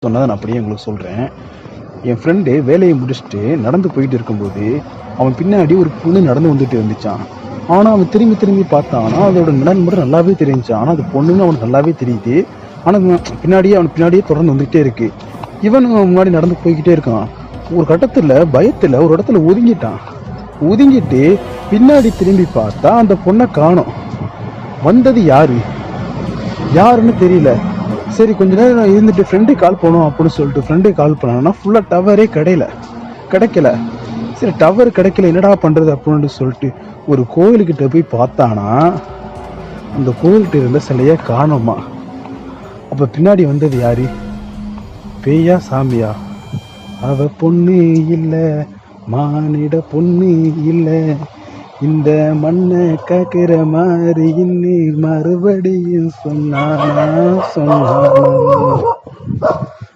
சொன்னதை நான் அப்படியே உங்களுக்கு சொல்கிறேன். என் ஃப்ரெண்டு வேலையை முடிச்சுட்டு நடந்து போயிட்டு இருக்கும்போது அவன் பின்னாடி ஒரு பொண்ணு நடந்து வந்துட்டு இருந்துச்சான். ஆனால் அவன் திரும்பி திரும்பி பார்த்தான். ஆனால் அதோட நிழல் மட்டும் நல்லாவே தெரிஞ்சான். ஆனால் அது பொண்ணுன்னு அவனுக்கு நல்லாவே தெரியுது. ஆனால் அவன் பின்னாடியே தொடர்ந்து வந்துகிட்டே இருக்கு. இவன் முன்னாடி நடந்து போய்கிட்டே இருக்கான். ஒரு கட்டத்தில் பயத்தில் ஒரு இடத்துல ஒதுங்கிட்டு பின்னாடி திரும்பி பார்த்தா அந்த பொண்ணை காணோம். வந்தது யாருன்னு தெரியல. சரி, கொஞ்ச நேரம் இருந்துட்டு ஃப்ரெண்டு கால் பண்ணும் அப்படின்னு சொல்லிட்டு ஃப்ரெண்டு கால் பண்ணான்னா ஃபுல்லாக டவரே கிடைக்கல. சரி, டவர் கிடைக்கல, என்னடா பண்ணுறது அப்படின்னு சொல்லிட்டு ஒரு கோயிலுக்கிட்ட போய் பார்த்தானா அந்த கோயில்கிட்ட இருந்த சிலையை காணோமா. அப்போ பின்னாடி வந்தது யாரு? பேயா சாமியா? அவ பொண்ணு இல்லை, மானிட பொண்ணு இல்லை, இந்த மண்ணை காக்கிற மாதிரி இன்னி மறுபடியும் சொன்னானா.